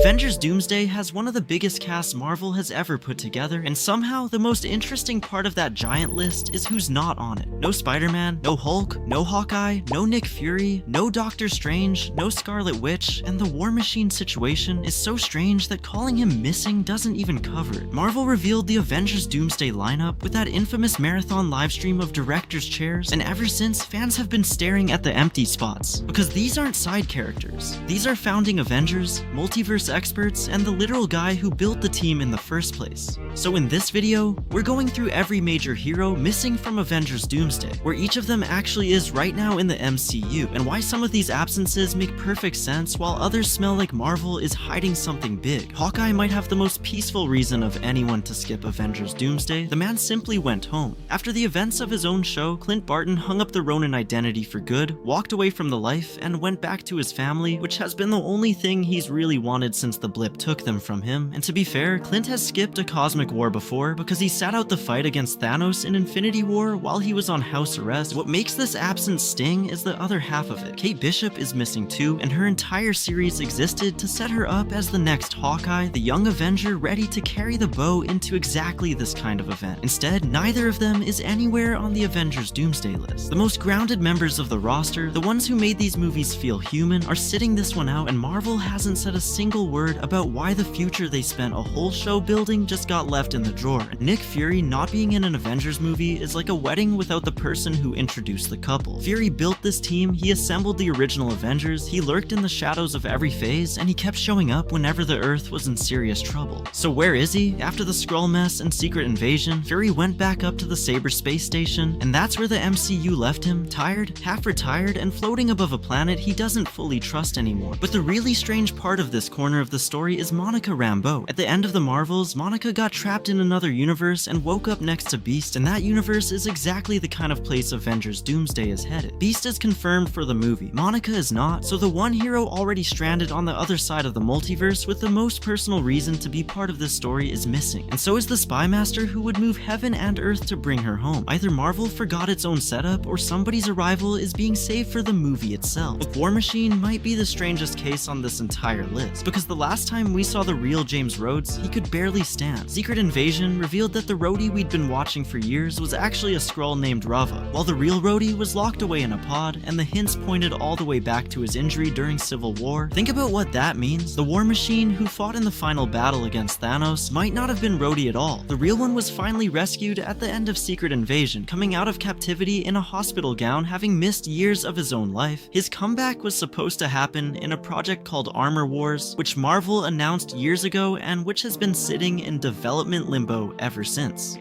Avengers Doomsday has one of the biggest casts Marvel has ever put together, and somehow the most interesting part of that giant list is who's not on it. No Spider-Man, no Hulk, no Hawkeye, no Nick Fury, no Doctor Strange, no Scarlet Witch, and the War Machine situation is so strange that calling him missing doesn't even cover it. Marvel revealed the Avengers Doomsday lineup with that infamous marathon livestream of director's chairs, and ever since, fans have been staring at the empty spots. Because these aren't side characters. These are founding Avengers, multiverse experts, and the literal guy who built the team in the first place. So in this video, we're going through every major hero missing from Avengers Doomsday, where each of them actually is right now in the MCU, and why some of these absences make perfect sense while others smell like Marvel is hiding something big. Hawkeye might have the most peaceful reason of anyone to skip Avengers Doomsday. The man simply went home. After the events of his own show, Clint Barton hung up the Ronin identity for good, walked away from the life, and went back to his family, which has been the only thing he's really wanted since the blip took them from him. And to be fair, Clint has skipped a cosmic war before because he sat out the fight against Thanos in Infinity War while he was on house arrest. What makes this absence sting is the other half of it. Kate Bishop is missing too, and her entire series existed to set her up as the next Hawkeye, the young Avenger ready to carry the bow into exactly this kind of event. Instead, neither of them is anywhere on the Avengers Doomsday list. The most grounded members of the roster, the ones who made these movies feel human, are sitting this one out, and Marvel hasn't said a single word about why the future they spent a whole show building just got left in the drawer. Nick Fury not being in an Avengers movie is like a wedding without the person who introduced the couple. Fury built this team, he assembled the original Avengers, he lurked in the shadows of every phase, and he kept showing up whenever the Earth was in serious trouble. So where is he? After the Skrull mess and Secret Invasion, Fury went back up to the SABER space station, and that's where the MCU left him, tired, half retired, and floating above a planet he doesn't fully trust anymore. But the really strange part of this corner of the story is Monica Rambeau. At the end of the Marvels, Monica got trapped in another universe and woke up next to Beast, and that universe is exactly the kind of place Avengers Doomsday is headed. Beast is confirmed for the movie, Monica is not, so the one hero already stranded on the other side of the multiverse with the most personal reason to be part of this story is missing. And so is the Spy Master who would move heaven and earth to bring her home. Either Marvel forgot its own setup, or somebody's arrival is being saved for the movie itself. But War Machine might be the strangest case on this entire list, because the last time we saw the real James Rhodes, he could barely stand. Secret Invasion revealed that the Rhodey we'd been watching for years was actually a Skrull named Rava, while the real Rhodey was locked away in a pod, and the hints pointed all the way back to his injury during Civil War. Think about what that means. The War Machine who fought in the final battle against Thanos might not have been Rhodey at all. The real one was finally rescued at the end of Secret Invasion, coming out of captivity in a hospital gown, having missed years of his own life. His comeback was supposed to happen in a project called Armor Wars, which Marvel announced years ago and which has been sitting in development limbo ever since.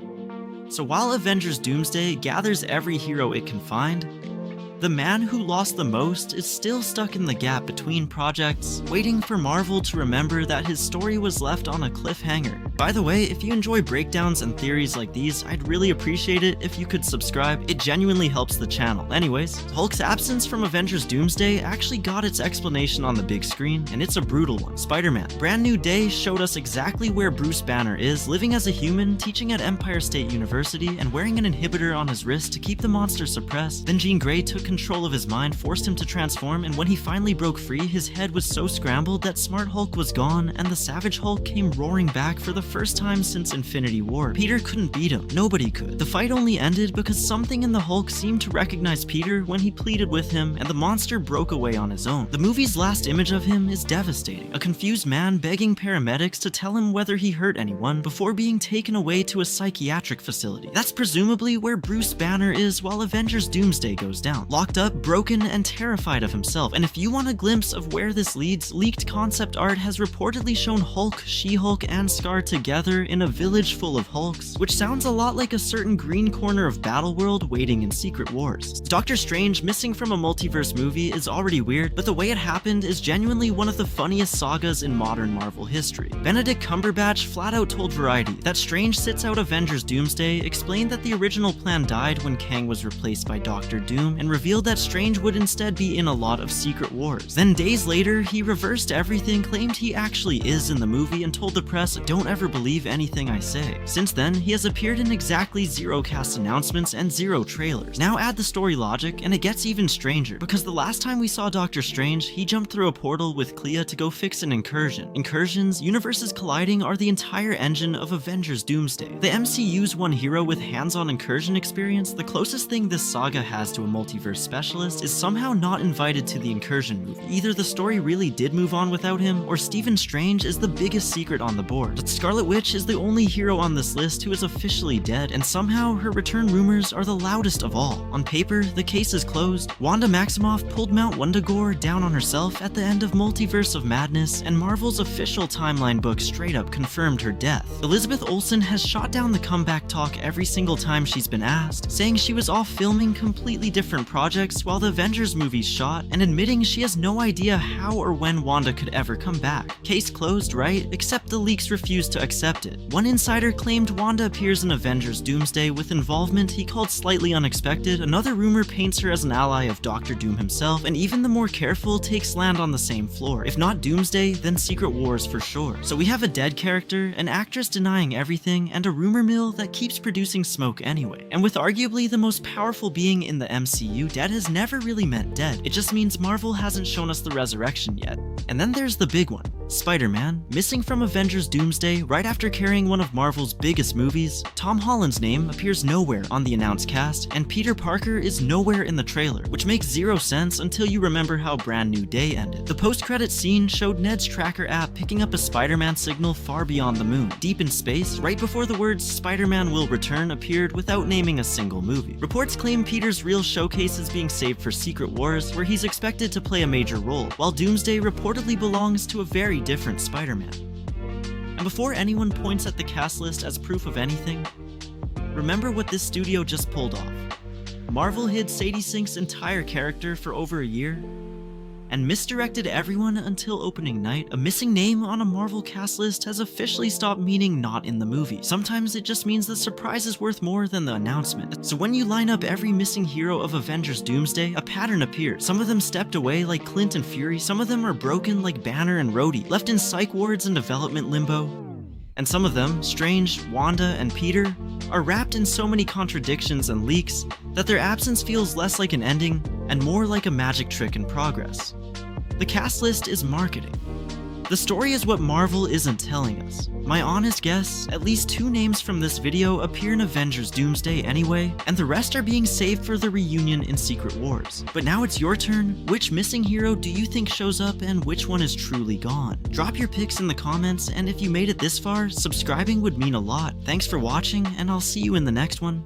So while Avengers Doomsday gathers every hero it can find, the man who lost the most is still stuck in the gap between projects, waiting for Marvel to remember that his story was left on a cliffhanger. By the way, if you enjoy breakdowns and theories like these, I'd really appreciate it if you could subscribe. It genuinely helps the channel. Anyways, Hulk's absence from Avengers Doomsday actually got its explanation on the big screen, and it's a brutal one. Spider-Man: Brand New Day showed us exactly where Bruce Banner is, living as a human, teaching at Empire State University, and wearing an inhibitor on his wrist to keep the monster suppressed. Then Jean Grey took control of his mind, forced him to transform, and when he finally broke free, his head was so scrambled that Smart Hulk was gone, and the Savage Hulk came roaring back for the first time since Infinity War. Peter couldn't beat him. Nobody could. The fight only ended because something in the Hulk seemed to recognize Peter when he pleaded with him, and the monster broke away on his own. The movie's last image of him is devastating. A confused man begging paramedics to tell him whether he hurt anyone before being taken away to a psychiatric facility. That's presumably where Bruce Banner is while Avengers Doomsday goes down. Locked up, broken, and terrified of himself. And if you want a glimpse of where this leads, leaked concept art has reportedly shown Hulk, She-Hulk, and Scar together in a village full of Hulks, which sounds a lot like a certain green corner of Battleworld waiting in Secret Wars. Doctor Strange missing from a multiverse movie is already weird, but the way it happened is genuinely one of the funniest sagas in modern Marvel history. Benedict Cumberbatch flat out told Variety that Strange sits out Avengers Doomsday, explained that the original plan died when Kang was replaced by Doctor Doom, and revealed that Strange would instead be in a lot of Secret Wars. Then days later, he reversed everything, claimed he actually is in the movie, and told the press, "Don't ever ever believe anything I say. Since then, he has appeared in exactly 0 cast announcements and 0 trailers. Now add the story logic, and it gets even stranger, because the last time we saw Doctor Strange, he jumped through a portal with Clea to go fix an incursion. Incursions, universes colliding, are the entire engine of Avengers Doomsday. The MCU's one hero with hands-on incursion experience, the closest thing this saga has to a multiverse specialist, is somehow not invited to the incursion movie. Either the story really did move on without him, or Stephen Strange is the biggest secret on the board. But Scarlet Witch is the only hero on this list who is officially dead, and somehow her return rumors are the loudest of all. On paper, the case is closed. Wanda Maximoff pulled Mount Wundagore down on herself at the end of Multiverse of Madness, and Marvel's official timeline book straight up confirmed her death. Elizabeth Olsen has shot down the comeback talk every single time she's been asked, saying she was off filming completely different projects while the Avengers movies shot, and admitting she has no idea how or when Wanda could ever come back. Case closed, right? Except the leaks refused to accept it. One insider claimed Wanda appears in Avengers Doomsday with involvement he called slightly unexpected, another rumor paints her as an ally of Doctor Doom himself, and even the more careful takes land on the same floor. If not Doomsday, then Secret Wars for sure. So we have a dead character, an actress denying everything, and a rumor mill that keeps producing smoke anyway. And with arguably the most powerful being in the MCU, dead has never really meant dead. It just means Marvel hasn't shown us the resurrection yet. And then there's the big one. Spider-Man, missing from Avengers Doomsday right after carrying one of Marvel's biggest movies. Tom Holland's name appears nowhere on the announced cast, and Peter Parker is nowhere in the trailer, which makes 0 sense until you remember how Brand New Day ended. The post-credits scene showed Ned's tracker app picking up a Spider-Man signal far beyond the moon, deep in space, right before the words "Spider-Man will return" appeared without naming a single movie. Reports claim Peter's real showcase is being saved for Secret Wars, where he's expected to play a major role, while Doomsday reportedly belongs to a very different Spider-Man. And before anyone points at the cast list as proof of anything, remember what this studio just pulled off. Marvel hid Sadie Sink's entire character for over a year, and misdirected everyone until opening night. A missing name on a Marvel cast list has officially stopped meaning not in the movie. Sometimes it just means the surprise is worth more than the announcement. So when you line up every missing hero of Avengers Doomsday, a pattern appears. Some of them stepped away like Clint and Fury, some of them are broken like Banner and Rhodey, left in psych wards and development limbo. And some of them, Strange, Wanda, and Peter, are wrapped in so many contradictions and leaks that their absence feels less like an ending and more like a magic trick in progress. The cast list is marketing. The story is what Marvel isn't telling us. My honest guess, at least 2 names from this video appear in Avengers Doomsday anyway, and the rest are being saved for the reunion in Secret Wars. But now it's your turn. Which missing hero do you think shows up and which one is truly gone? Drop your picks in the comments, and if you made it this far, subscribing would mean a lot. Thanks for watching, and I'll see you in the next one.